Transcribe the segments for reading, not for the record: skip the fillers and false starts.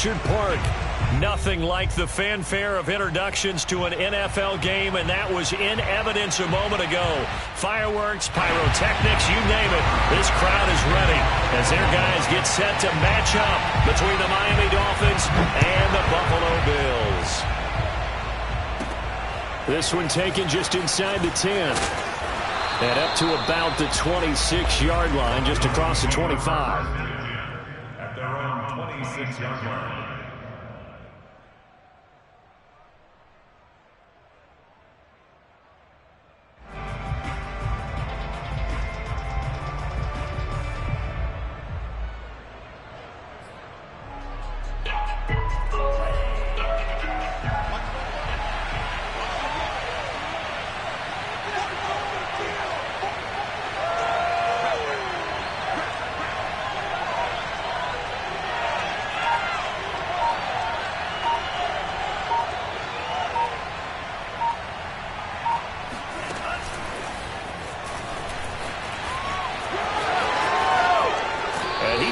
Orchard Park. Nothing like the fanfare of introductions to an NFL game, and that was in evidence a moment ago. Fireworks, pyrotechnics, you name it. This crowd is ready as their guys get set to match up between the Miami Dolphins and the Buffalo Bills. This one taken just inside the 10. And up to about the 26-yard line, just across the 25. At their own 26-yard line.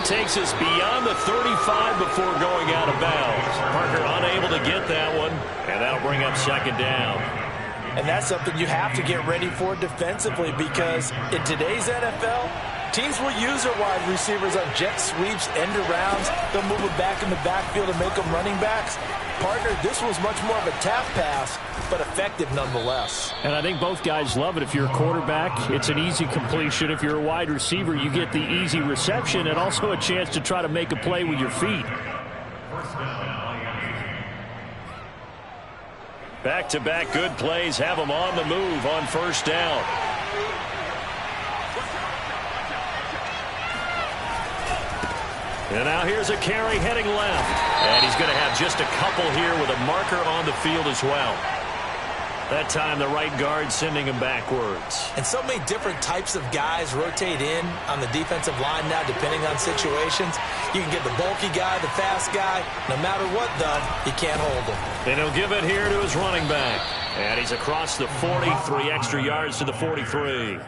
Takes us beyond the 35 before going out of bounds. Parker unable to get that one, and that'll bring up second down. And that's something you have to get ready for defensively, because in today's NFL, teams will use their wide receivers on jet sweeps, end arounds. They'll move them back in the backfield and make them running backs. Partner, this was much more of a tap pass, but effective nonetheless. And I think both guys love it. If you're a quarterback, it's an easy completion. If you're a wide receiver, you get the easy reception and also a chance to try to make a play with your feet. Back-to-back good plays have them on the move on first down. And now here's a carry heading left. And he's going to have just a couple here with a marker on the field as well. That time the right guard sending him backwards. And so many different types of guys rotate in on the defensive line now depending on situations. You can get the bulky guy, the fast guy. No matter what, though, you can't hold him. And he'll give it here to his running back. And he's across the 40, 3 extra yards to the 43.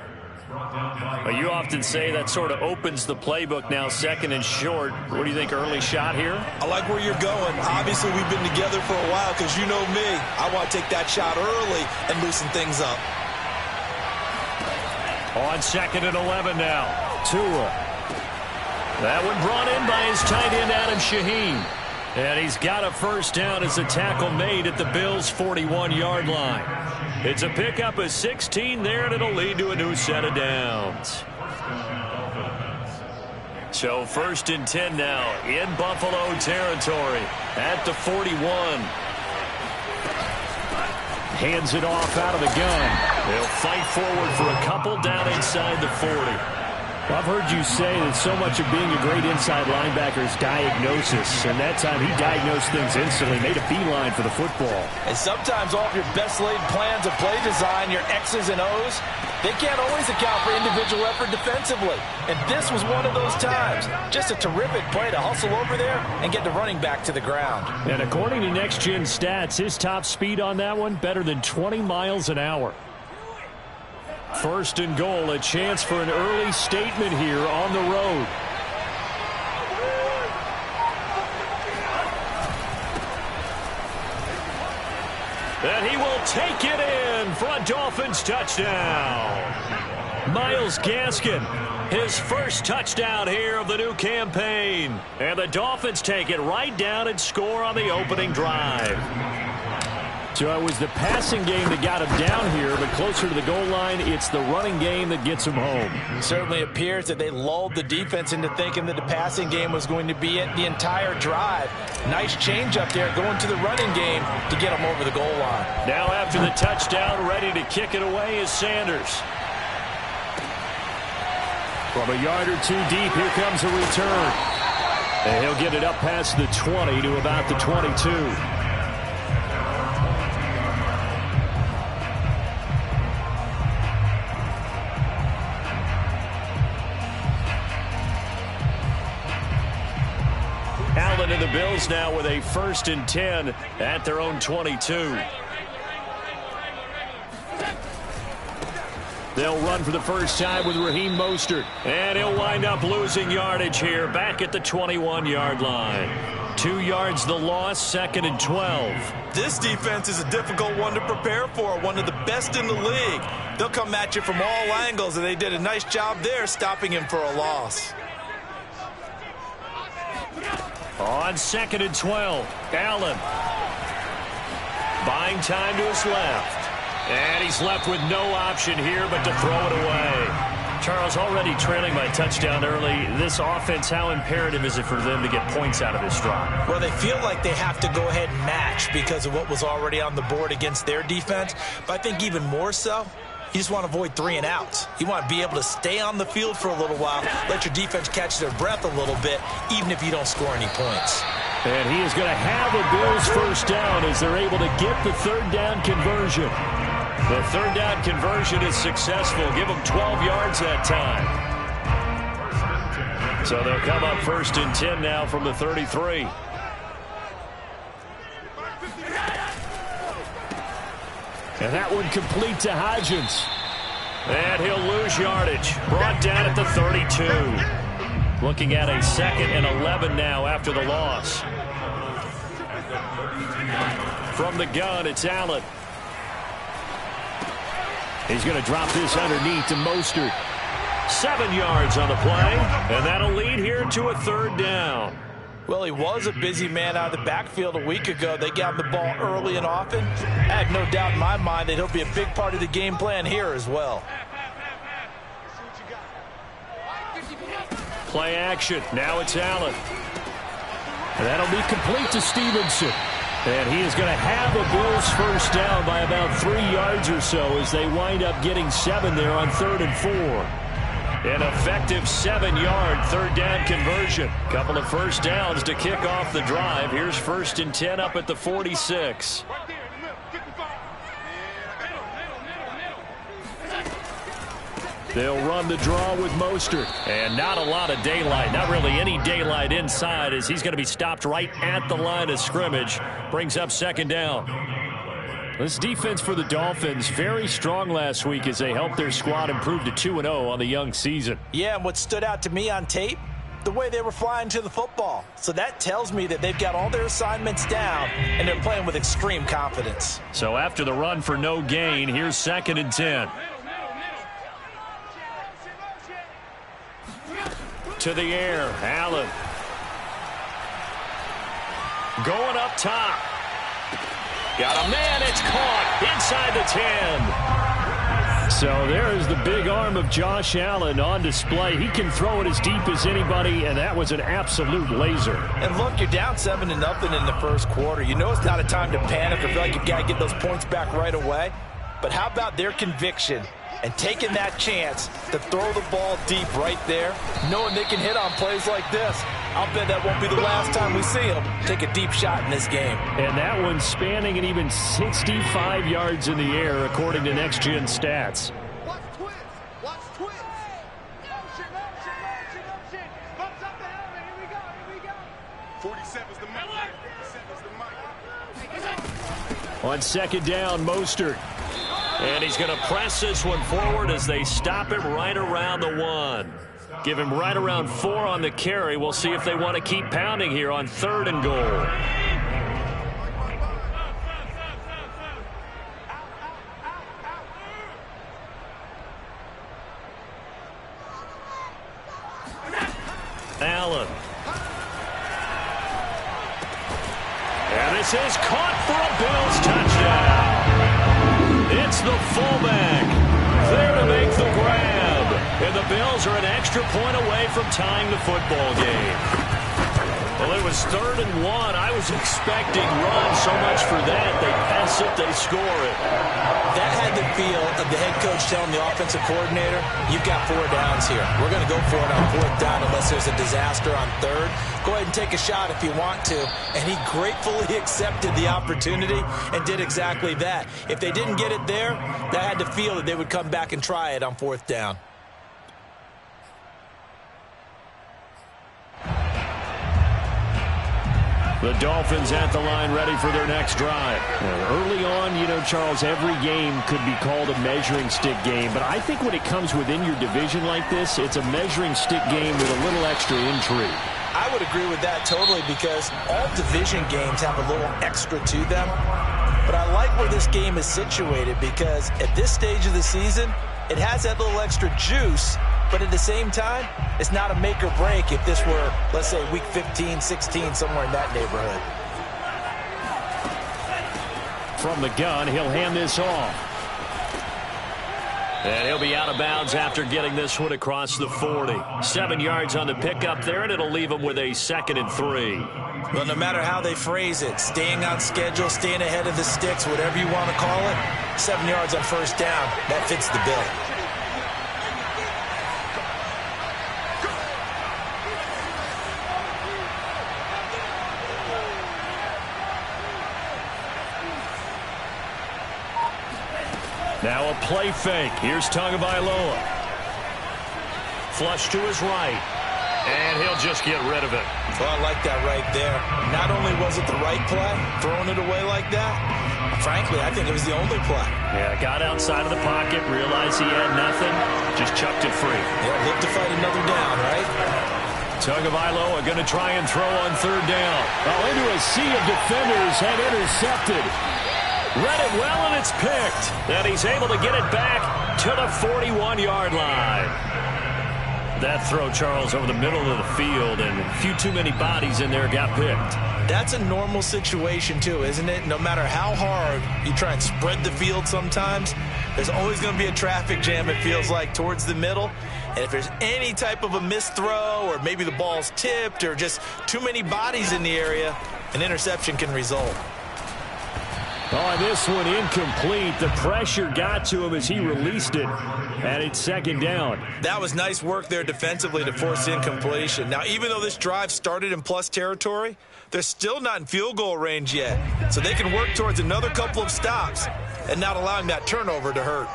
You often say that sort of opens the playbook now, second and short. What do you think, early shot here? I like where you're going. Obviously, we've been together for a while because you know me. I want to take that shot early and loosen things up. On second and 11 now. Tua. That one brought in by his tight end, Adam Shaheen. And he's got a first down as a tackle made at the Bills' 41-yard line. It's a pickup of 16 there, and it'll lead to a new set of downs. So first and 10 now in Buffalo territory at the 41. Hands it off out of the gun. They'll fight forward for a couple down inside the 40. Well, I've heard you say that so much of being a great inside linebacker is diagnosis, and that time he diagnosed things instantly, made a beeline for the football. And sometimes all of your best laid plans of play design, your X's and O's, they can't always account for individual effort defensively. And this was one of those times. Just a terrific play to hustle over there and get the running back to the ground. And according to Next Gen Stats, his top speed on that one, better than 20 miles an hour. First and goal, a chance for an early statement here on the road. And he will take it in for a Dolphins touchdown. Myles Gaskin, his first touchdown here of the new campaign. And the Dolphins take it right down and score on the opening drive. So it was the passing game that got him down here, but closer to the goal line, it's the running game that gets him home. It certainly appears that they lulled the defense into thinking that the passing game was going to be it the entire drive. Nice change up there going to the running game to get him over the goal line. Now after the touchdown, ready to kick it away is Sanders. From a yard or two deep, here comes a return. And he'll get it up past the 20 to about the 22. Allen and the Bills now with a first and 10 at their own 22. They'll run for the first time with Raheem Mostert. And he'll wind up losing yardage here back at the 21-yard line. 2 yards the loss, 2nd and 12. This defense is a difficult one to prepare for, one of the best in the league. They'll come at you from all angles, and they did a nice job there stopping him for a loss. On 2nd and 12, Allen. Buying time to his left. And he's left with no option here but to throw it away. Charles, already trailing by touchdown early. This offense, how imperative is it for them to get points out of this drive? Well, they feel like they have to go ahead and match because of what was already on the board against their defense. But I think even more so, you just want to avoid 3 and outs. You want to be able to stay on the field for a little while, let your defense catch their breath a little bit, even if you don't score any points. And he is going to have a Bills first down as they're able to get the 3rd down conversion. The 3rd down conversion is successful. Give them 12 yards that time. So they'll come up 1st and 10 now from the 33. And that one complete to Hodgins. And he'll lose yardage. Brought down at the 32. Looking at a 2nd and 11 now after the loss. From the gun, it's Allen. He's going to drop this underneath to Mostert. 7 yards on the play, and that'll lead here to a 3rd down. Well, he was a busy man out of the backfield a week ago. They got him the ball early and often. I have no doubt in my mind that he'll be a big part of the game plan here as well. Play action. Now it's Allen. And that'll be complete to Stevenson. And he is going to have a Bills first down by about 3 yards or so as they wind up getting 7 there on 3rd and 4. An effective 7-yard 3rd down conversion. Couple of first downs to kick off the drive. Here's 1st and 10 up at the 46. They'll run the draw with Mostert. And not a lot of daylight. Not really any daylight inside as he's going to be stopped right at the line of scrimmage. Brings up 2nd down. This defense for the Dolphins, very strong last week as they helped their squad improve to 2-0 on the young season. Yeah, and what stood out to me on tape, the way they were flying to the football. So that tells me that they've got all their assignments down, and they're playing with extreme confidence. So after the run for no gain, here's 2nd and 10. To the air, Allen. Going up top. Got a man, it's caught inside the 10. So there is the big arm of Josh Allen on display. He can throw it as deep as anybody, and that was an absolute laser. And look, you're down 7-0 in the first quarter. You know it's not a time to panic or feel like you've got to get those points back right away. But how about their conviction and taking that chance to throw the ball deep right there, knowing they can hit on plays like this? I'll bet that won't be the last time we see them take a deep shot in this game. And that one spanning and even 65 yards in the air, according to Next Gen Stats. Watch twist. Watch twist. Motion, motion, motion, motion. Bumps up the helmet. Here we go. Here we go. 47's the mic. 47's the mic. On 2nd down, Mostert. And he's going to press this one forward as they stop him right around the 1. Give him right around 4 on the carry. We'll see if they want to keep pounding here on 3rd and goal. Allen. And this is caught for a Bills touchdown. It's the fullback there to make the grab. And the Bills are an extra point away from tying the football game. Well, it was 3rd and 1. I was expecting run so much for that. They pass it, they score it. That had the feel of the head coach telling the offensive coordinator, you've got 4 downs here. We're going to go for it on 4th down unless there's a disaster on 3rd. Go ahead and take a shot if you want to. And he gratefully accepted the opportunity and did exactly that. If they didn't get it there, that had to feel that they would come back and try it on 4th down. The Dolphins at the line ready for their next drive. Early on, you know, Charles, every game could be called a measuring stick game. But I think when it comes within your division like this, it's a measuring stick game with a little extra intrigue. I would agree with that totally because all division games have a little extra to them. But I like where this game is situated because at this stage of the season, it has that little extra juice, but at the same time, it's not a make or break if this were, let's say, week 15, 16, somewhere in that neighborhood. From the gun, he'll hand this off. And he'll be out of bounds after getting this one across the 40. 7 yards on the pickup there, and it'll leave him with a 2nd and 3. Well, no matter how they phrase it, staying on schedule, staying ahead of the sticks, whatever you want to call it, 7 yards on first down, that fits the bill. Now a play fake. Here's Tagovailoa. Flush to his right. And he'll just get rid of it. Well, I like that right there. Not only was it the right play, throwing it away like that, frankly, I think it was the only play. Yeah, got outside of the pocket, realized he had nothing, just chucked it free. Yeah, look to fight another down, right? Tagovailoa going to try and throw on 3rd down. Oh, into a sea of defenders and intercepted. Read it well, and it's picked. And he's able to get it back to the 41-yard line. That throw, Charles, over the middle of the field, and a few too many bodies in there got picked. That's a normal situation, too, isn't it? No matter how hard you try and spread the field sometimes, there's always going to be a traffic jam, it feels like, towards the middle. And if there's any type of a missed throw or maybe the ball's tipped or just too many bodies in the area, an interception can result. Oh, this one incomplete. The pressure got to him as he released it, and it's 2nd down. That was nice work there defensively to force incompletion. Now, even though this drive started in plus territory, they're still not in field goal range yet. So they can work towards another couple of stops and not allowing that turnover to hurt.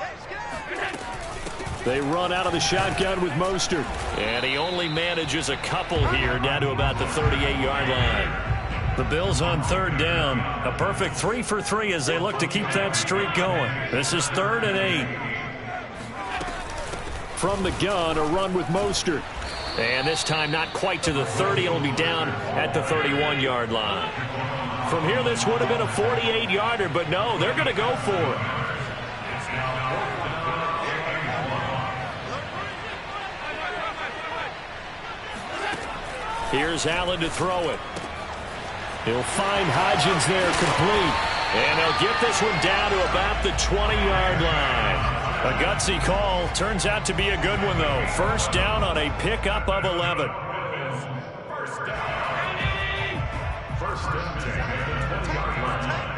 They run out of the shotgun with Mostert. And he only manages a couple here, down to about the 38-yard line. The Bills on 3rd down. A perfect 3 for 3 as they look to keep that streak going. This is 3rd and 8. From the gun, a run with Mostert. And this time not quite to the 30. It'll be down at the 31-yard line. From here, this would have been a 48-yarder, but no, they're going to go for it. Here's Allen to throw it. He'll find Hodgins there complete. And he'll get this one down to about the 20-yard line. A gutsy call. Turns out to be a good one, though. First down on a pickup of 11. First and 10 at the 20-yard line.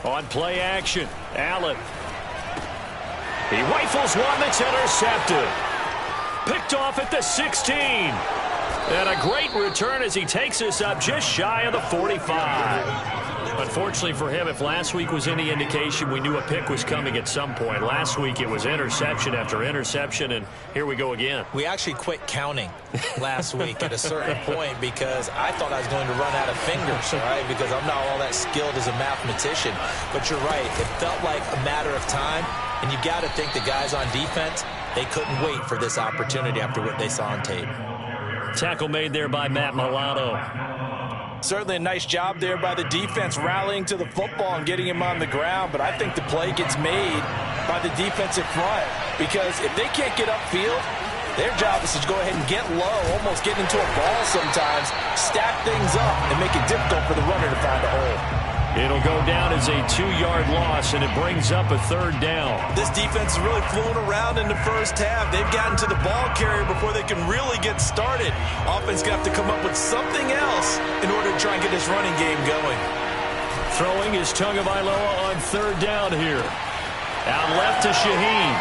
On play action, Allen. He rifles one that's intercepted. Picked off at the 16. And a great return as he takes us up just shy of the 45. Unfortunately for him, if last week was any indication, we knew a pick was coming at some point. Last week it was interception after interception, and here we go again. We actually quit counting last week at a certain point because I thought I was going to run out of fingers, right? Because I'm not all that skilled as a mathematician. But you're right. It felt like a matter of time, and you got to think the guys on defense, they couldn't wait for this opportunity after what they saw on tape. Tackle made there by Matt Milano. Certainly a nice job there by the defense rallying to the football and getting him on the ground, but I think the play gets made by the defensive front because if they can't get upfield, their job is to go ahead and get low, almost get into a ball sometimes, stack things up, and make it difficult for the runner to find a hole. It'll go down as a 2-yard loss, and it brings up a 3rd down. This defense is really flown around in the first half. They've gotten to the ball carrier before they can really get started. Offense going to have to come up with something else in order to try and get this running game going. Throwing is Tagovailoa on 3rd down here. Out left to Shaheen.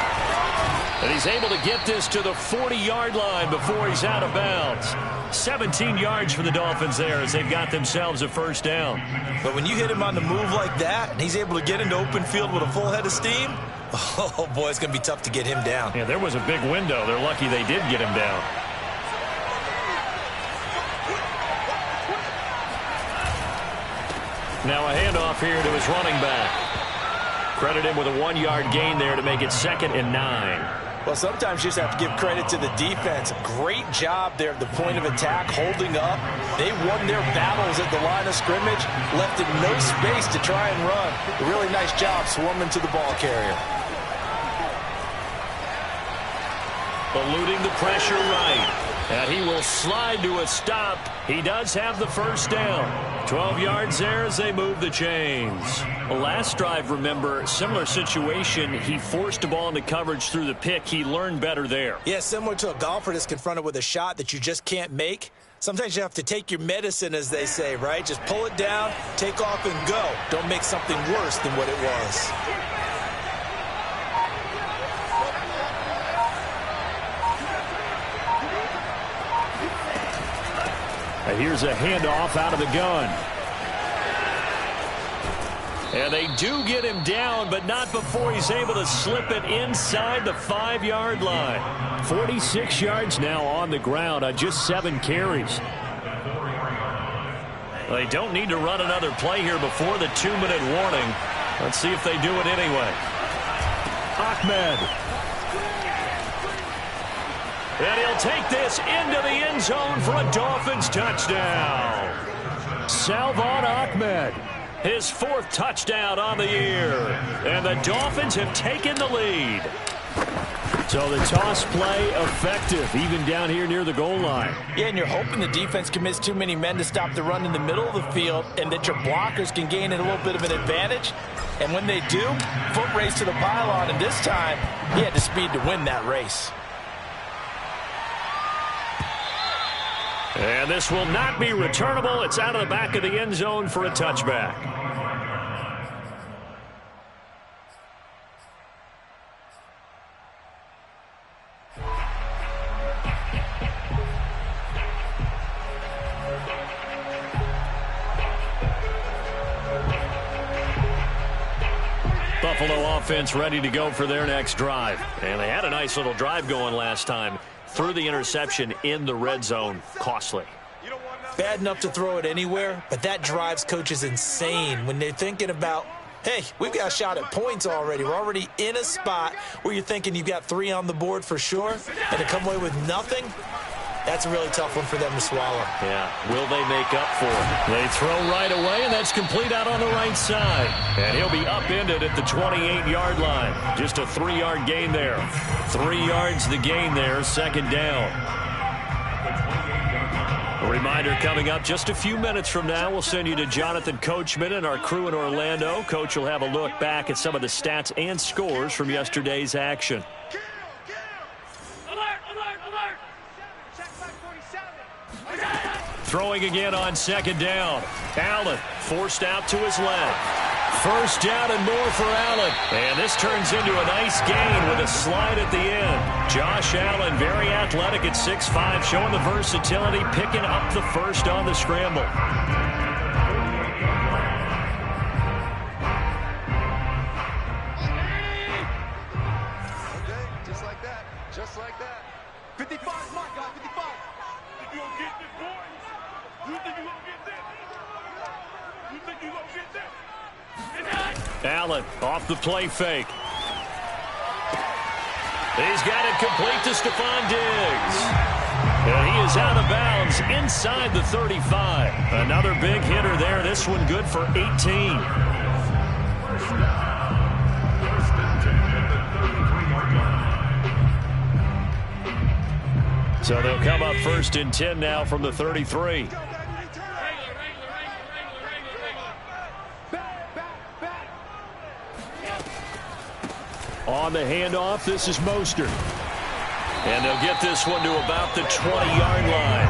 And he's able to get this to the 40-yard line before he's out of bounds. 17 yards for the Dolphins there as they've got themselves a 1st down. But when you hit him on the move like that, and he's able to get into open field with a full head of steam, oh, boy, it's going to be tough to get him down. Yeah, there was a big window. They're lucky they did get him down. Now a handoff here to his running back. Credit him with a 1-yard gain there to make it 2nd and 9. Well, sometimes you just have to give credit to the defense. Great job there at the point of attack, holding up. They won their battles at the line of scrimmage, left in no space to try and run. A really nice job swarming to the ball carrier. Eluding the pressure right. And he will slide to a stop. He does have the first down. 12 yards there as they move the chains. Last drive, remember, similar situation. He forced the ball into coverage through the pick. He learned better there. Yeah, similar to a golfer that's confronted with a shot that you just can't make. Sometimes you have to take your medicine, as they say, right? Just pull it down, take off, and go. Don't make something worse than what it was. Here's a handoff out of the gun. And they do get him down, but not before he's able to slip it inside the 5-yard line. 46 yards now on the ground on just 7 carries. They don't need to run another play here before the 2-minute warning. Let's see if they do it anyway. Ahmed. And he'll take this into the end zone for a Dolphins touchdown. Salvon Ahmed, his 4th touchdown on the year. And the Dolphins have taken the lead. So the toss play effective, even down here near the goal line. Yeah, and you're hoping the defense commits too many men to stop the run in the middle of the field and that your blockers can gain a little bit of an advantage. And when they do, foot race to the pylon, and this time, he had the speed to win that race. And this will not be returnable. It's out of the back of the end zone for a touchback. Buffalo offense ready to go for their next drive. And they had a nice little drive going last time. Threw the interception in the red zone. Costly. Bad enough to throw it anywhere, but that drives coaches insane when they're thinking about, hey, we've got a shot at points already. We're already in a spot where you're thinking you've got 3 on the board for sure, and to come away with nothing, that's a really tough one for them to swallow. Yeah, will they make up for it? They throw right away, and that's complete out on the right side. And he'll be upended at the 28-yard line. Just a 3-yard gain there. 3 yards the gain there, 2nd down. A reminder coming up just a few minutes from now, we'll send you to Jonathan Coachman and our crew in Orlando. Coach will have a look back at some of the stats and scores from yesterday's action. Throwing again on 2nd down. Allen forced out to his left. 1st down and more for Allen. And this turns into a nice gain with a slide at the end. Josh Allen, very athletic at 6'5", showing the versatility, picking up the 1st on the scramble. Okay, just like that. Just like that. 55, my God, 55. You gonna get this, boy? You think you gonna get this? You think you gonna get this? Allen off the play fake. He's got it complete to Stephon Diggs. And he is out of bounds inside the 35. Another big hitter there. This one good for 18. So they'll come up 1st and 10 now from the 33. On the handoff, this is Mostert. And they'll get this one to about the 20-yard line.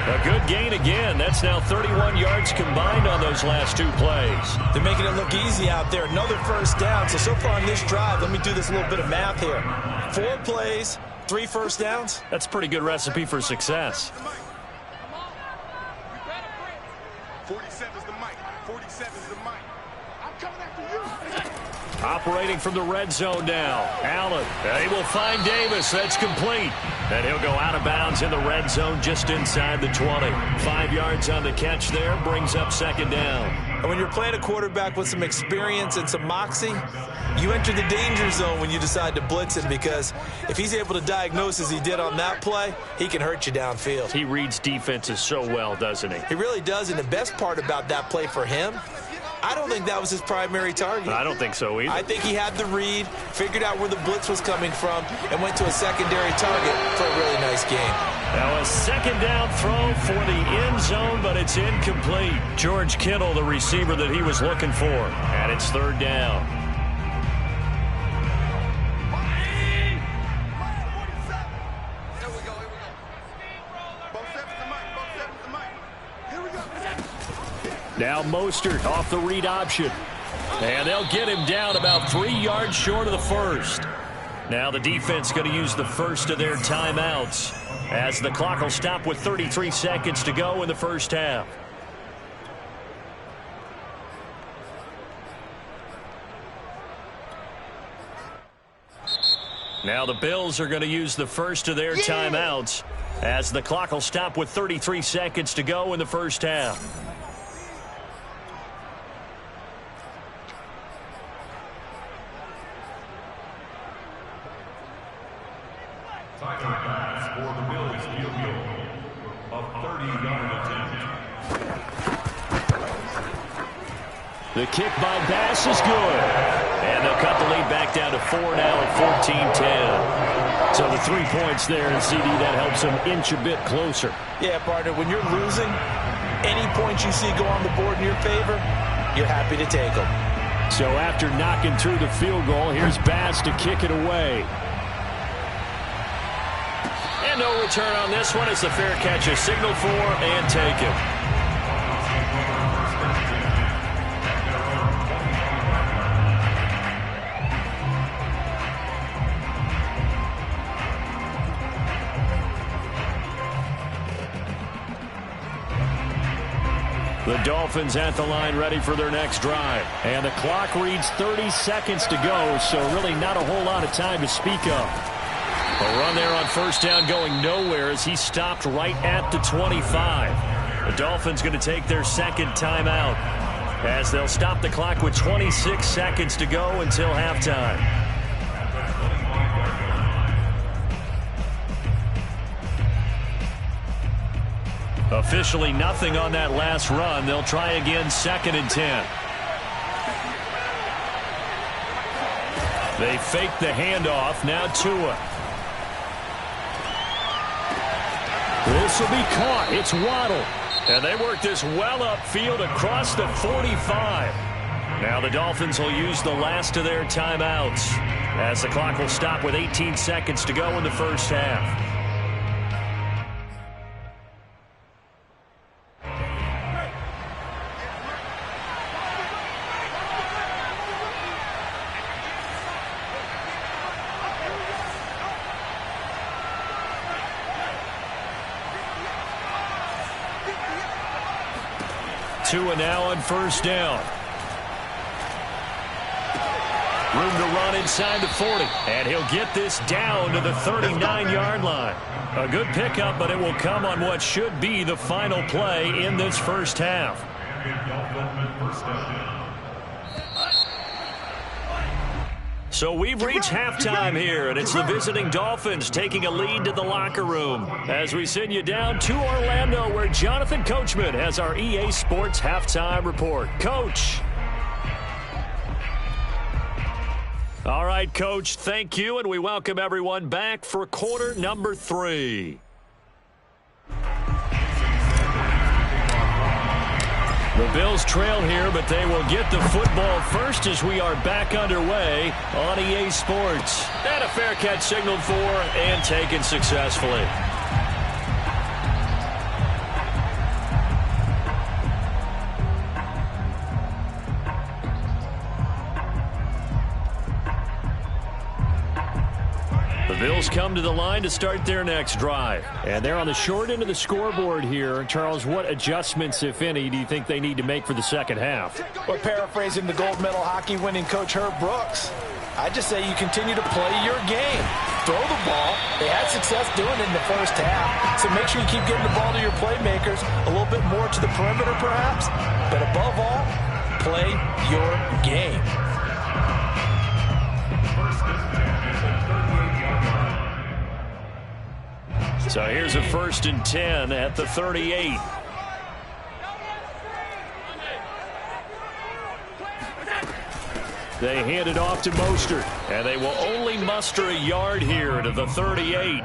A good gain again. That's now 31 yards combined on those last 2 plays. They're making it look easy out there. Another 1st down. So far in this drive, let me do this little bit of math here. 4 plays, 3 1st downs. That's a pretty good recipe for success. 47 is the mic. 47 is the mic. I'm coming after you. Operating from the red zone now. Allen, he will find Davis. That's complete. And he'll go out of bounds in the red zone just inside the 20. 5 yards on the catch there, brings up 2nd down. And when you're playing a quarterback with some experience and some moxie, you enter the danger zone when you decide to blitz him, because if he's able to diagnose as he did on that play, he can hurt you downfield. He reads defenses so well, doesn't he? He really does, and the best part about that play for him, I don't think that was his primary target. I don't think so either. I think he had the read, figured out where the blitz was coming from, and went to a secondary target for a really nice game. Now a second down throw for the end zone, but it's incomplete. George Kittle, the receiver that he was looking for. And it's third down. Now Mostert off the read option. And they'll get him down about 3 yards short of the first. Now the defense going to use the first of their timeouts, as the clock will stop with 33 seconds to go in the first half. Now the Bills are going to use the first of their timeouts, as the clock will stop with 33 seconds to go in the first half. Timeouts for the Bills field goal of 30-yard attempt. The kick by Bass is good. And they'll cut the lead back down to 4 now at 14-10. So the 3 points there, and CD, that helps them inch a bit closer. Yeah, partner, when you're losing, any points you see go on the board in your favor, you're happy to take them. So after knocking through the field goal, here's Bass to kick it away. And no return on this one. It's the fair catch is signaled for and taken. The Dolphins at the line, ready for their next drive. And the clock reads 30 seconds to go, so really not a whole lot of time to speak of. A run there on first down going nowhere as he stopped right at the 25. The Dolphins going to take their second timeout, as they'll stop the clock with 26 seconds to go until halftime. Officially nothing on that last run. They'll try again, 2nd and 10. They fake the handoff. Now Tua. This will be caught. It's Waddle. And they work this well upfield across the 45. Now the Dolphins will use the last of their timeouts, as the clock will stop with 18 seconds to go in the first half. Tua now on first down. Room to run inside the 40. And he'll get this down to the 39-yard line. A good pickup, but it will come on what should be the final play in this first half. So we've reached halftime here, and it's the visiting Dolphins taking a lead to the locker room as we send you down to Orlando, where Jonathan Coachman has our EA Sports Halftime Report. Coach. All right, Coach, thank you, and we welcome everyone back for quarter number 3. The Bills trail here, but they will get the football first as we are back underway on EA Sports. And a fair catch signaled for and taken successfully. The Bills come to the line to start their next drive. And they're on the short end of the scoreboard here. Charles, what adjustments, if any, do you think they need to make for the second half? Well, paraphrasing the gold medal hockey winning coach Herb Brooks, I just say you continue to play your game. Throw the ball. They had success doing it in the first half. So make sure you keep getting the ball to your playmakers, a little bit more to the perimeter perhaps. But above all, play your game. So here's a 1st and 10 at the 38. They hand it off to Mostert, and they will only muster a yard here to the 38.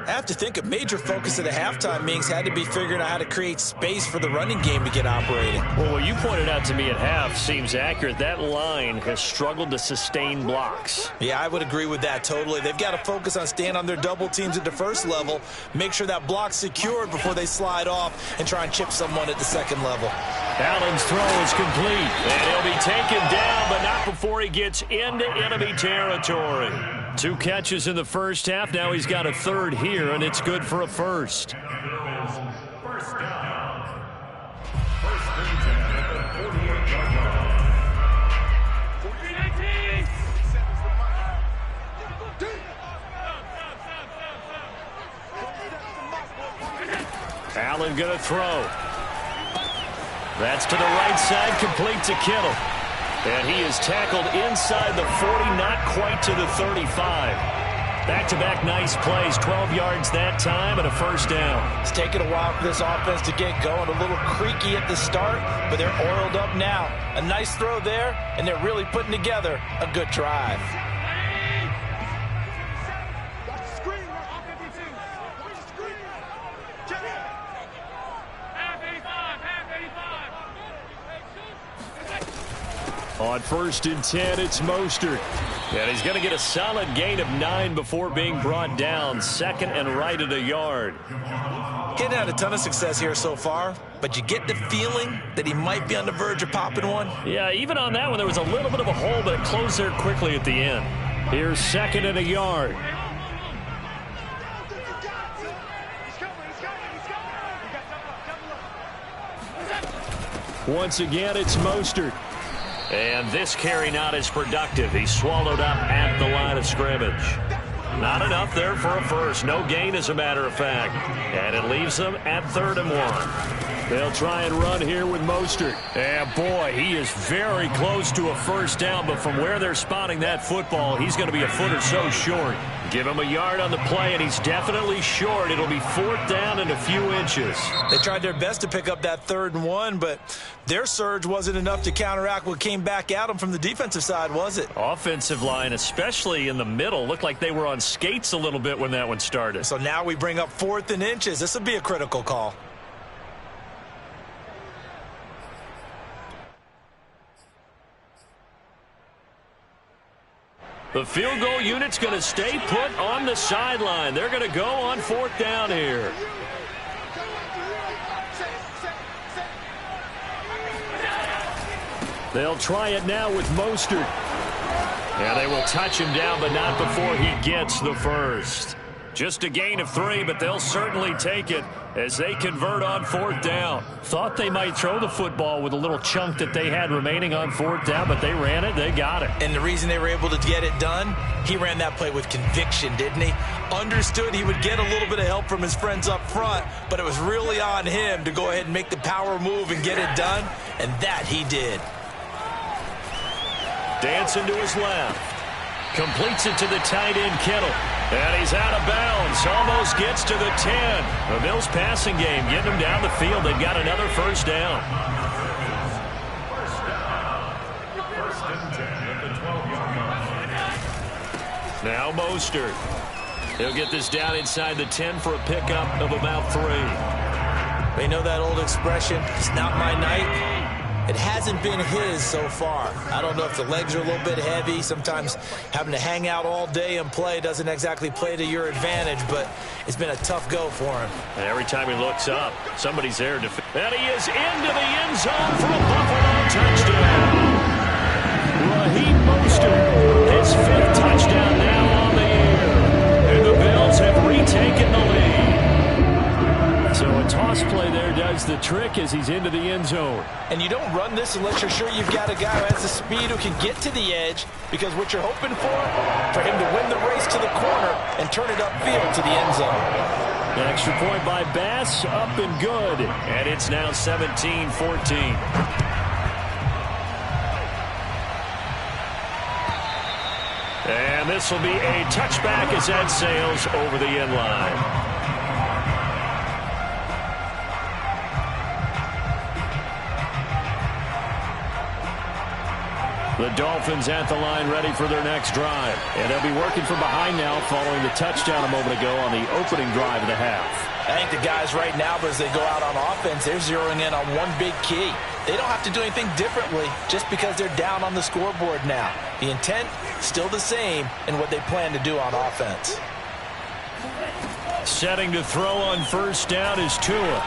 I have to think a major focus of the halftime meetings had to be figuring out how to create space for the running game to get operating. Well, what you pointed out to me at half seems accurate. That line has struggled to sustain blocks. Yeah, I would agree with that totally. They've got to focus on staying on their double teams at the first level, make sure that block's secured before they slide off and try and chip someone at the second level. Allen's throw is complete, and he'll be taken down, but not before he gets into enemy territory. 2 catches in the first half. Now he's got a 3rd here, and it's good for a 1st. First down. 1st and 10 at the 48-yard line. Allen going to throw. That's to the right side, complete to Kittle. And he is tackled inside the 40, not quite to the 35. Back-to-back nice plays, 12 yards that time and a 1st down. It's taken a while for this offense to get going. A little creaky at the start, but they're oiled up now. A nice throw there, and they're really putting together a good drive. On 1st and 10, it's Mostert. And he's going to get a solid gain of 9 before being brought down. 2nd and right at a yard. Hadn't had a ton of success here so far, but you get the feeling that he might be on the verge of popping one. Yeah, even on that one, there was a little bit of a hole, but it closed there quickly at the end. Here's 2nd and a yard. Once again, it's Mostert. And this carry not as productive. He's swallowed up at the line of scrimmage. Not enough there for a 1st. No gain, as a matter of fact. And it leaves them at 3rd and 1. They'll try and run here with Mostert. And, boy, he is very close to a 1st down. But from where they're spotting that football, he's going to be a foot or so short. Give him a yard on the play, and he's definitely short. It'll be 4th down and a few inches. They tried their best to pick up that 3rd and 1, but their surge wasn't enough to counteract what came back at them from the defensive side, was it? Offensive line, especially in the middle, looked like they were on skates a little bit when that one started. So now we bring up 4th and inches. This will be a critical call. The field goal unit's going to stay put on the sideline. They're going to go on 4th down here. They'll try it now with Mostert. Yeah, they will touch him down, but not before he gets the 1st. Just a gain of 3, but they'll certainly take it as they convert on 4th down. Thought they might throw the football with a little chunk that they had remaining on 4th down, but they ran it, they got it. And the reason they were able to get it done, he ran that play with conviction, didn't he? Understood he would get a little bit of help from his friends up front, but it was really on him to go ahead and make the power move and get it done, and that he did. Dancing to his left. Completes it to the tight end, Kittle. And he's out of bounds. Almost gets to the 10. The Bills passing game getting him down the field. They've got another 1st down. 1st and 10 at the 12-yard line. Now Mostert. He'll get this down inside the 10 for a pickup of about 3. They know that old expression, it's not my night. It hasn't been his so far. I don't know if the legs are a little bit heavy. Sometimes having to hang out all day and play doesn't exactly play to your advantage, but it's been a tough go for him. And every time he looks up, somebody's there. And he is into the end zone for a Buffalo touchdown. Raheem Mostert, his 5th touchdown now on the year. And the Bills have retaken the lead. So a toss play there does the trick as he's into the end zone. And you don't run this unless you're sure you've got a guy who has the speed who can get to the edge, because what you're hoping for him to win the race to the corner and turn it upfield to the end zone. An extra point by Bass, up and good. And it's now 17-14. this will be a touchback as that sails over the end line. The Dolphins at the line ready for their next drive. And they'll be working from behind now following the touchdown a moment ago on the opening drive of the half. I think the guys right now, as they go out on offense, they're zeroing in on one big key. They don't have to do anything differently just because they're down on the scoreboard now. The intent, still the same in what they plan to do on offense. Setting to throw on first down is Tua.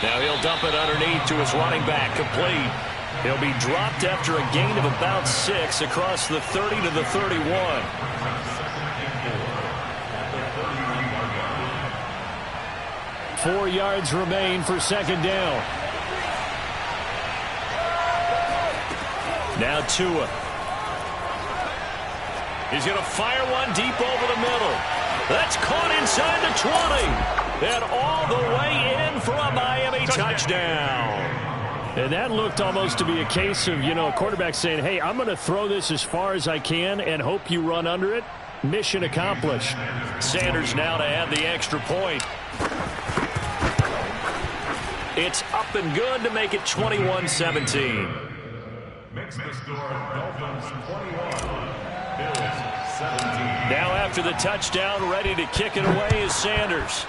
Now he'll dump it underneath to his running back, complete. He'll be dropped after a gain of about 6 across the 30 to the 31. Four yards remain for second down. Now Tua. He's going to fire one deep over the middle. That's caught inside the 20. And all the way in for a Miami touchdown. And that looked almost to be a case of, a quarterback saying, hey, I'm going to throw this as far as I can and hope you run under it. Mission accomplished. Sanders now to add the extra point. It's up and good to make it 21-17. Makes the score Dolphins 21, Bills 17. Now after the touchdown, ready to kick it away is Sanders.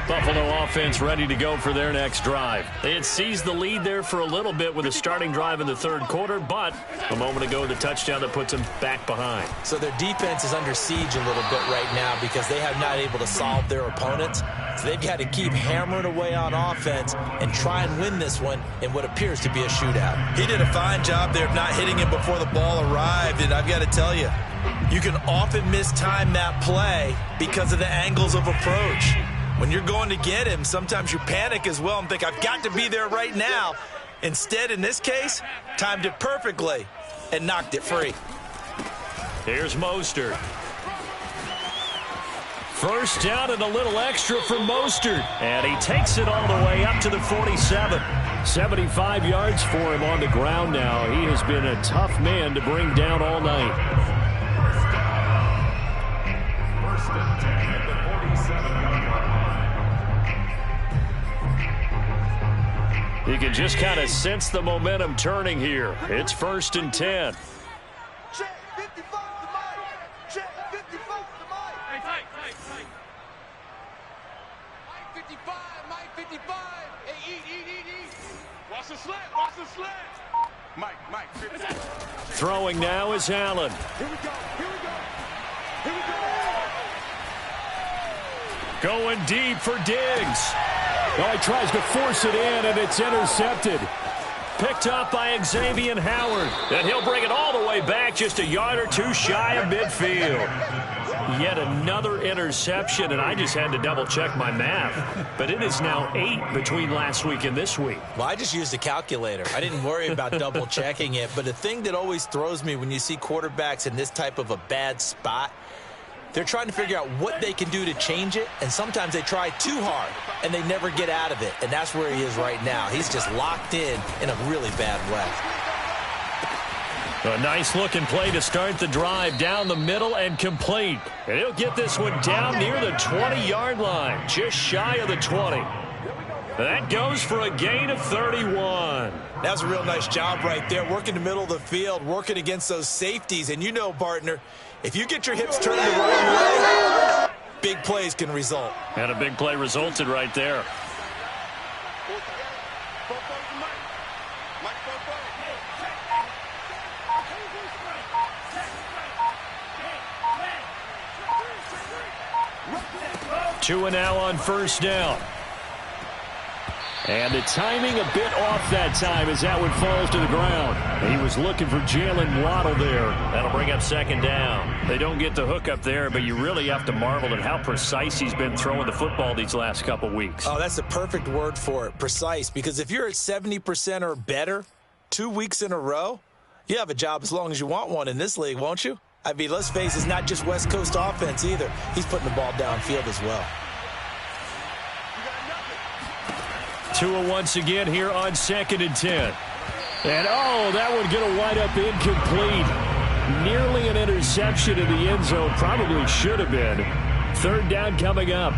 Buffalo offense ready to go for their next drive. They had seized the lead there for a little bit with a starting drive in the third quarter, but a moment ago the touchdown that puts them back behind. So their defense is under siege a little bit right now because they have not able to solve their opponents. So they've got to keep hammering away on offense and try and win this one in what appears to be a shootout. He did a fine job there of not hitting him before the ball arrived, and I've got to tell you, you can often mistime that play because of the angles of approach. When you're going to get him, sometimes you panic as well and think, I've got to be there right now. Instead, in this case, timed it perfectly and knocked it free. Here's Mostert. First down and a little extra for Mostert. And he takes it all the way up to the 47. 75 yards for him on the ground now. He has been a tough man to bring down all night. First and 10 at the 47-yard line. You can just kind of sense the momentum turning here. It's first and 10. Check 55 to Mike. Check 55 to Mike. Hey, tight. Mike 55, Mike 55. Hey, eat. Watch the slant. Mike 55. Throwing now is Allen. Here we go. Going deep for Diggs. Oh, he tries to force it in, and it's intercepted. Picked up by Xavier Howard. And he'll bring it all the way back just a yard or two shy of midfield. Yet another interception, and I just had to double-check my math. But it is now 8 between last week and this week. Well, I just used a calculator. I didn't worry about double-checking it. But the thing that always throws me when you see quarterbacks in this type of a bad spot, they're trying to figure out what they can do to change it, and sometimes they try too hard, and they never get out of it. And that's where he is right now. He's just locked in a really bad way. A nice-looking play to start the drive down the middle and complete. And he'll get this one down near the 20-yard line, just shy of the 20. That goes for a gain of 31. That's a real nice job right there, working the middle of the field, working against those safeties. And you know, partner, if you get your hips turned the wrong way, big plays can result. And a big play resulted right there. Tua now on first down. And the timing a bit off that time as that one falls to the ground. He was looking for Jalen Waddle there. That'll bring up second down. They don't get the hook up there, but you really have to marvel at how precise he's been throwing the football these last couple weeks. Oh, that's the perfect word for it, precise. Because if you're at 70% or better 2 weeks in a row, you have a job as long as you want one in this league, won't you? I mean, let's face it, it's not just West Coast offense either. He's putting the ball downfield as well. Tua once again here on 2nd and 10. And, oh, that one going to wind up incomplete. Nearly an interception in the end zone. Probably should have been. Third down coming up.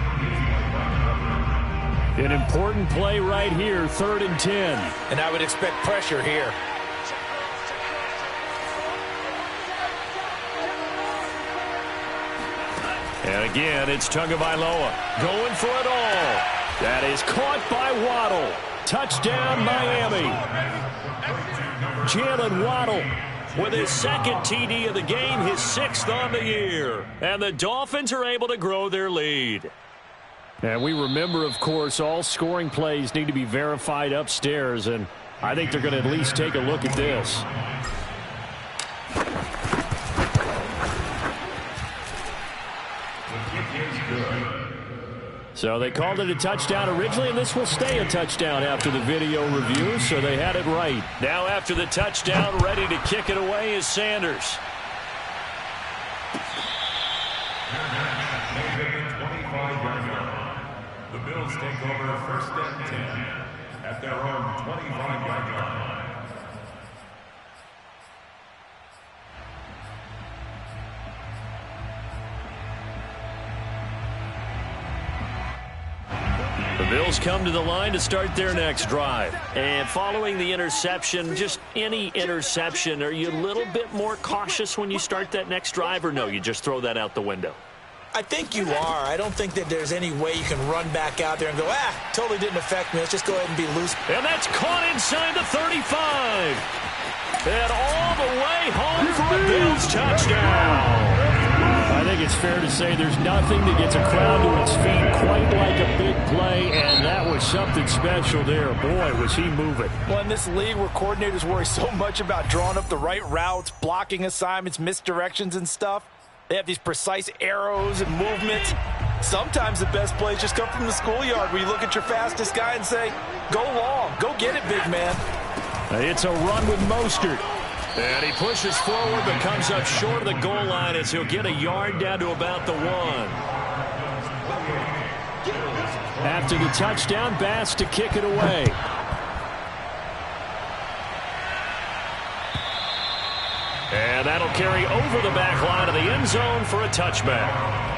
An important play right here, 3rd and 10. And I would expect pressure here. And again, it's Tagovailoa going for it all. That is caught by Waddle. Touchdown, Miami. Jalen Waddle with his 2nd TD of the game, his 6th on the year. And the Dolphins are able to grow their lead. And we remember, of course, all scoring plays need to be verified upstairs, and I think they're going to at least take a look at this. So they called it a touchdown originally, and this will stay a touchdown after the video review, so they had it right. Now after the touchdown, ready to kick it away is Sanders. The Bills take over 1st and 10 at their own 25-yard line. The Bills come to the line to start their next drive. And following the interception, just any interception, are you a little bit more cautious when you start that next drive, or no, you just throw that out the window? I think you are. I don't think that there's any way you can run back out there and go, totally didn't affect me. Let's just go ahead and be loose. And that's caught inside the 35. And all the way home for a Bills touchdown. I think it's fair to say there's nothing that gets a crowd to its feet quite like a big play, and that was something special there. Boy, was he moving. Well, in this league where coordinators worry so much about drawing up the right routes, blocking assignments, misdirections and stuff, they have these precise arrows and movements. Sometimes the best plays just come from the schoolyard where you look at your fastest guy and say, go long, go get it, big man. It's a run with Mostert. And he pushes forward but comes up short of the goal line as he'll get a yard down to about the 1. After the touchdown, Bass to kick it away. And that'll carry over the back line of the end zone for a touchback.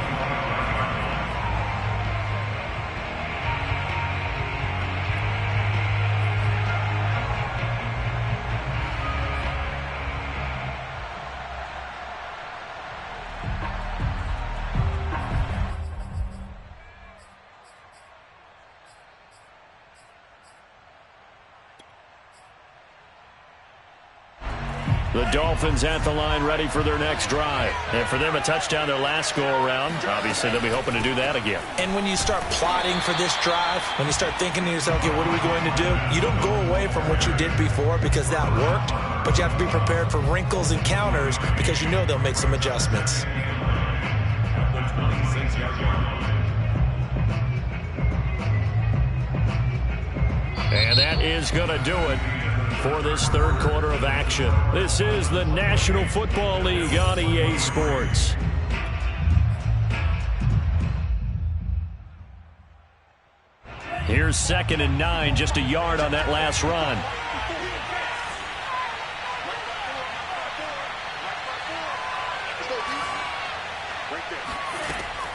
The Dolphins at the line ready for their next drive. And for them, a touchdown their last go-around. Obviously, they'll be hoping to do that again. And when you start plotting for this drive, when you start thinking to yourself, okay, what are we going to do? You don't go away from what you did before because that worked, but you have to be prepared for wrinkles and counters because you know they'll make some adjustments. And that is going to do it for this third quarter of action. This is the National Football League on EA Sports. Here's 2nd and 9, just a yard on that last run.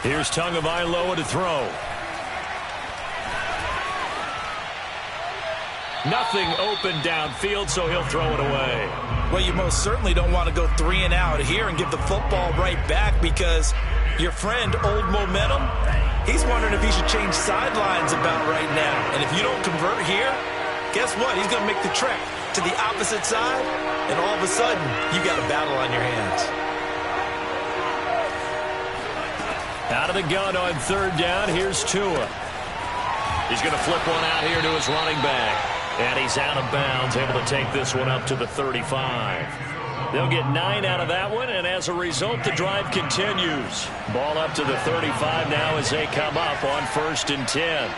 Here's Tagovailoa to throw. Nothing open downfield, so he'll throw it away. Well, you most certainly don't want to go 3 and out here and give the football right back because your friend, Old Momentum, he's wondering if he should change sidelines about right now. And if you don't convert here, guess what? He's going to make the trek to the opposite side, and all of a sudden, you got a battle on your hands. Out of the gun on 3rd down, here's Tua. He's going to flip one out here to his running back. And he's out of bounds, able to take this one up to the 35. They'll get 9 out of that one, and as a result, the drive continues. Ball up to the 35 now as they come up on 1st and 10.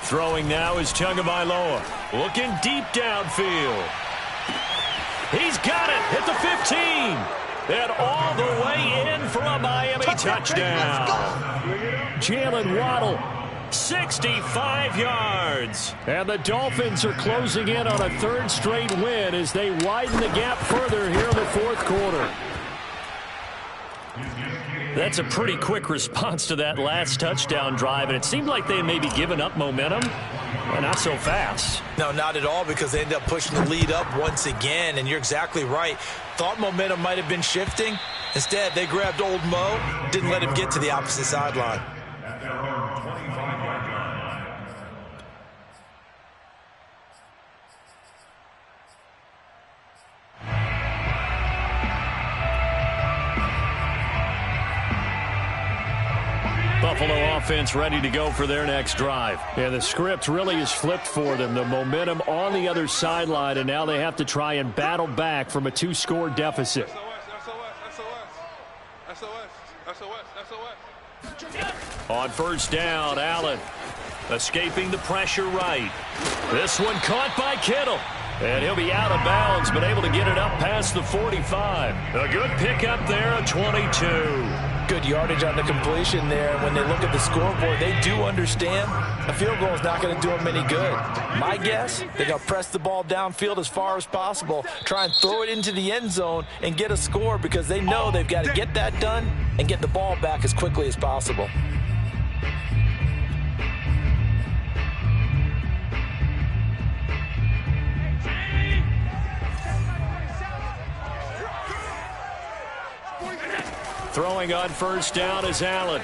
Throwing now is Tagovailoa. Looking deep downfield. He's got it at the 15. And all the way in for a Miami touchdown. Jalen Waddle, 65 yards. And the Dolphins are closing in on a 3rd straight win as they widen the gap further here in the 4th quarter. That's a pretty quick response to that last touchdown drive, and it seemed like they may be giving up momentum. Well, not so fast. No, not at all, because they ended up pushing the lead up once again, and you're exactly right. Thought momentum might have been shifting. Instead, they grabbed old Mo, didn't let him get to the opposite sideline. At their own 25-yard line. Buffalo offense ready to go for their next drive. And the script really is flipped for them. The momentum on the other sideline, and now they have to try and battle back from a 2-score deficit. On 1st down, Allen escaping the pressure right. This one caught by Kittle. And he'll be out of bounds, but able to get it up past the 45. A good pickup there, a 22. Good yardage on the completion there. When they look at the scoreboard, they do understand a field goal is not going to do them any good. My guess, they're going to press the ball downfield as far as possible, try and throw it into the end zone and get a score, because they know they've got to get that done and get the ball back as quickly as possible. Throwing on 1st down is Allen.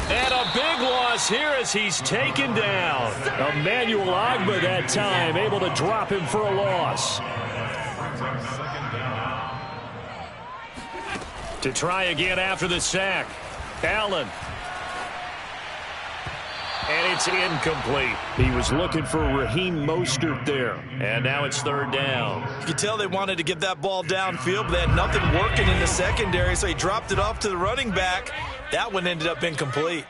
And a big loss here as he's taken down. Emmanuel Ogbah that time, able to drop him for a loss. To try again after the sack. Allen. And it's incomplete. He was looking for Raheem Mostert there. And now it's 3rd down. You could tell they wanted to get that ball downfield, but they had nothing working in the secondary, so he dropped it off to the running back. That one ended up incomplete.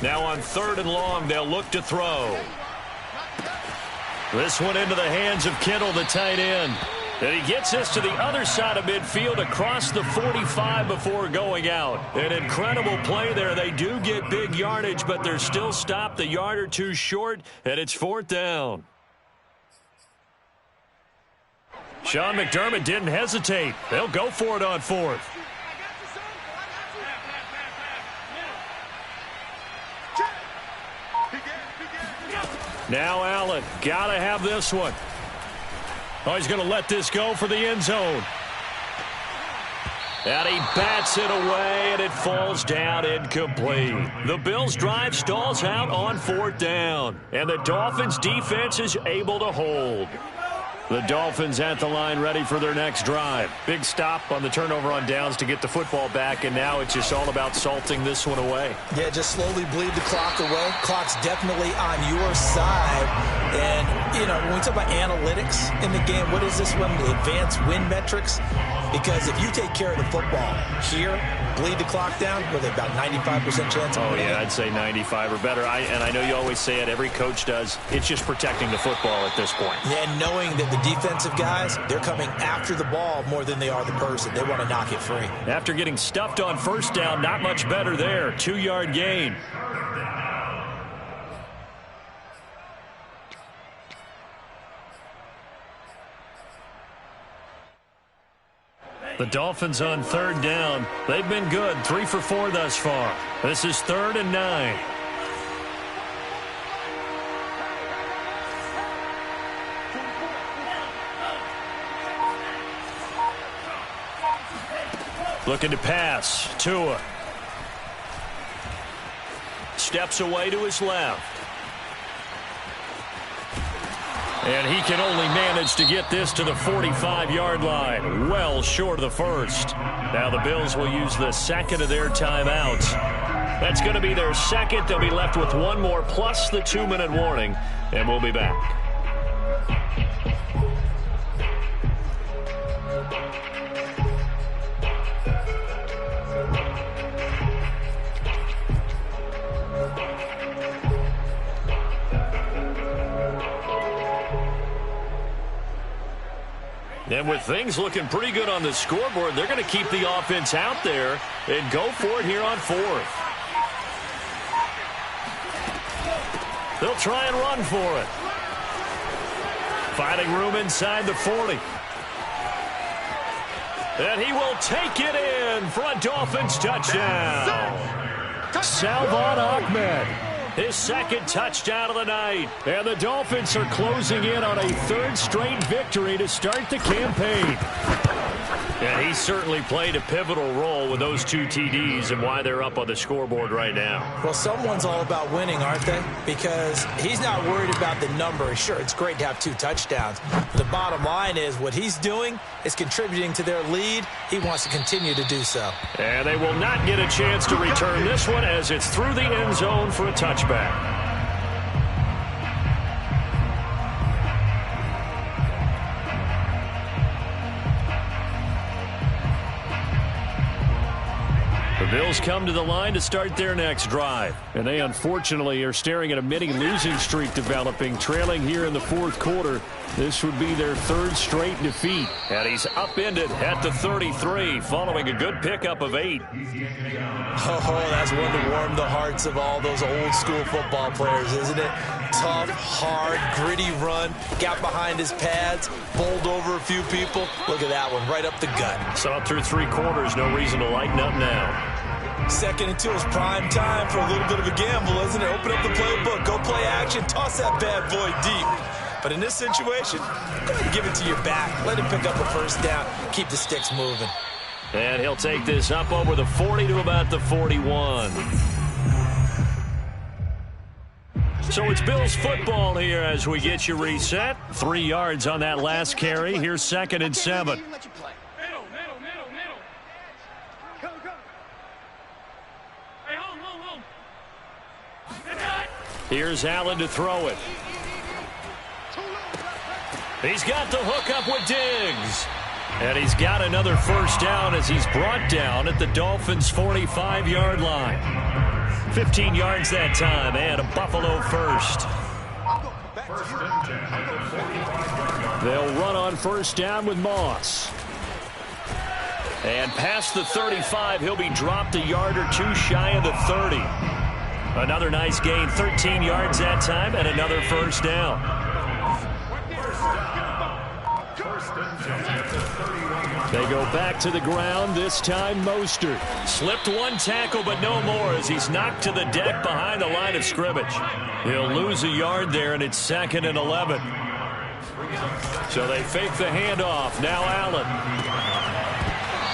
Now on 3rd and long, they'll look to throw. This one into the hands of Kittle, the tight end. And he gets this to the other side of midfield across the 45 before going out. An incredible play there. They do get big yardage, but they're still stopped a yard or two short, and it's 4th down. Sean McDermott didn't hesitate. They'll go for it on 4th. Now Allen, gotta have this one. Oh, he's going to let this go for the end zone. And he bats it away, and it falls down incomplete. The Bills' drive stalls out on 4th down, and the Dolphins' defense is able to hold. The Dolphins at the line ready for their next drive. Big stop on the turnover on downs to get the football back, and now it's just all about salting this one away. Yeah, just slowly bleed the clock away. Clock's definitely on your side. And, you know, when we talk about analytics in the game, what is this one? The advanced win metrics? Because if you take care of the football here, bleed the clock down, with about 95% chance of winning. Yeah, I'd say 95 or better. And I know you always say it, every coach does. It's just protecting the football at this point. Yeah, and knowing that the defensive guys, they're coming after the ball more than they are the person. They want to knock it free. After getting stuffed on 1st down, not much better there. 2-yard gain. The Dolphins on 3rd down. They've been good. 3 for 4 thus far. This is 3rd and 9. Looking to pass. Tua. Steps away to his left. And he can only manage to get this to the 45-yard line. Well short of the first. Now the Bills will use the second of their timeouts. That's going to be their second. They'll be left with one more plus the 2-minute warning. And we'll be back. And with things looking pretty good on the scoreboard, they're going to keep the offense out there and go for it here on fourth. They'll try and run for it. Finding room inside the 40. And he will take it in for a Dolphins touchdown. Salvon Ahmed. His second touchdown of the night. And the Dolphins are closing in on a third straight victory to start the campaign. And he certainly played a pivotal role with those 2 TDs and why they're up on the scoreboard right now. Well, someone's all about winning, aren't they? Because he's not worried about the number. Sure, it's great to have 2 touchdowns. But the bottom line is what he's doing is contributing to their lead. He wants to continue to do so. And they will not get a chance to return this one as it's through the end zone for a touchback. The Bills come to the line to start their next drive. And they unfortunately are staring at a mini losing streak developing, trailing here in the fourth quarter. This would be their third straight defeat. And he's upended at the 33 following a good pickup of 8. Oh, that's one to warm the hearts of all those old school football players, isn't it? Tough, hard, gritty run. Got behind his pads, bowled over a few people. Look at that one, right up the gut. Saw through 3 quarters, no reason to lighten up now. Second and 2 is prime time for a little bit of a gamble, isn't it? Open up the playbook, go play action, toss that bad boy deep. But in this situation, go ahead and give it to your back. Let him pick up a first down, keep the sticks moving. And he'll take this up over the 40 to about the 41. So it's Bills football here as we get you reset. 3 yards on that last carry. Here's 2nd and 7. Here's Allen to throw it. He's got the hook up with Diggs. And he's got another first down as he's brought down at the Dolphins' 45-yard line. 15 yards that time and a Buffalo first. They'll run on first down with Moss. And past the 35, he'll be dropped a yard or 2 shy of the 30. Another nice gain, 13 yards that time, and another first down. They go back to the ground, this time Mostert. Slipped 1 tackle, but no more as he's knocked to the deck behind the line of scrimmage. He'll lose a yard there, and it's 2nd and 11. So they fake the handoff. Now Allen.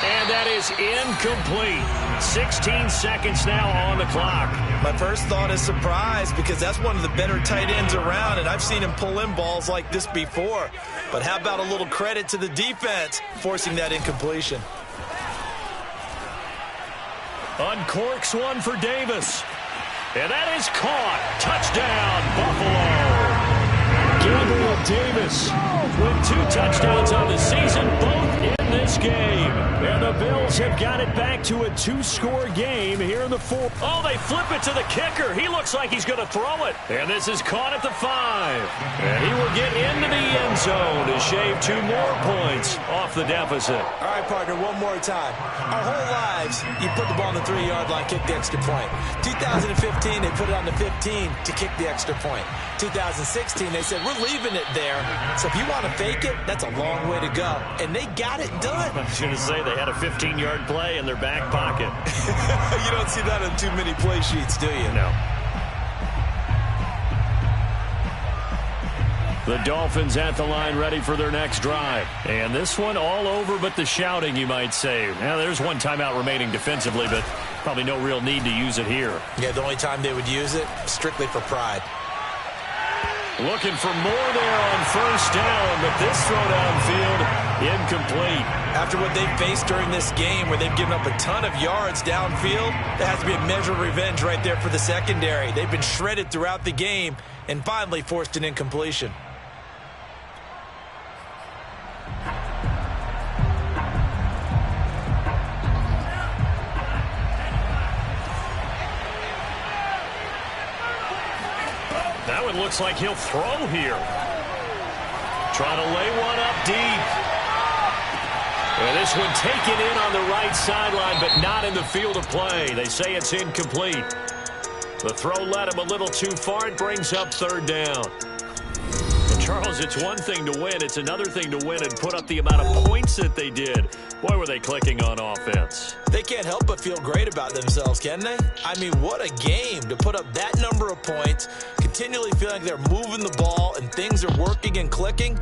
And that is incomplete. 16 seconds now on the clock. My first thought is surprise because that's one of the better tight ends around, and I've seen him pull in balls like this before. But how about a little credit to the defense forcing that incompletion? Uncorks one for Davis. And that is caught. Touchdown, Buffalo. Gabriel Davis with 2 touchdowns on the season, both in this game. And the Bills have got it back to a 2-score game here in the 4th. Oh, they flip it to the kicker. He looks like he's going to throw it. And this is caught at the 5. And he will get into the end zone to shave 2 more points off the deficit. All right, partner, one more time. Our whole lives, you put the ball on the 3-yard line, kick the extra point. 2015, they put it on the 15 to kick the extra point. 2016, they said, we're leaving it there. So if you want to fake it, that's a long way to go. And they got it done. I was going to say they had a 15-yard play in their back pocket. You don't see that on too many play sheets, do you? No. The Dolphins at the line ready for their next drive. And this one all over but the shouting, you might say. Now, there's one timeout remaining defensively, but probably no real need to use it here. Yeah, the only time they would use it, strictly for pride. Looking for more there on first down, but this throw downfield, incomplete. After what they've faced during this game, where they've given up a ton of yards downfield, there has to be a measure of revenge right there for the secondary. They've been shredded throughout the game and finally forced an incompletion. That one looks like he'll throw here. Trying to lay one up deep. And this one taken in on the right sideline, but not in the field of play. They say it's incomplete. The throw led him a little too far. It brings up third down. Well, Charles, it's one thing to win. It's another thing to win and put up the amount of points that they did. Boy, were they clicking on offense. They can't help but feel great about themselves, can they? I mean, what a game to put up that number of points, continually feeling like they're moving the ball and things are working and clicking.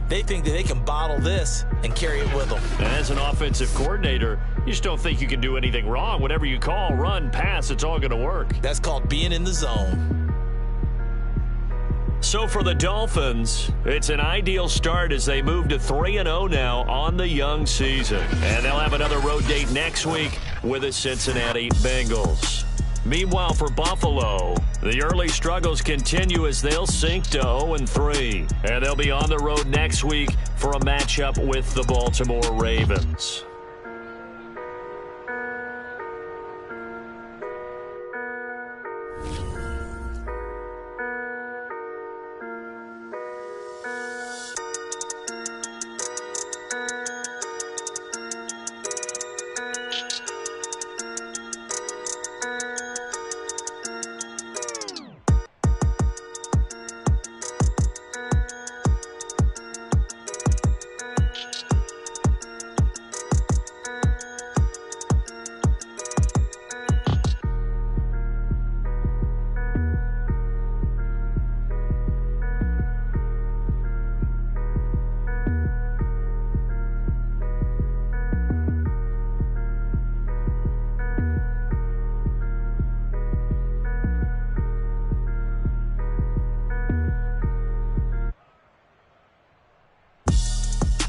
They think that they can bottle this and carry it with them. As an offensive coordinator, you just don't think you can do anything wrong. Whatever you call, run, pass, it's all going to work. That's called being in the zone. So for the Dolphins, it's an ideal start as they move to 3-0 now on the young season. And they'll have another road date next week with the Cincinnati Bengals. Meanwhile, for Buffalo, the early struggles continue as they'll sink to 0-3. And they'll be on the road next week for a matchup with the Baltimore Ravens.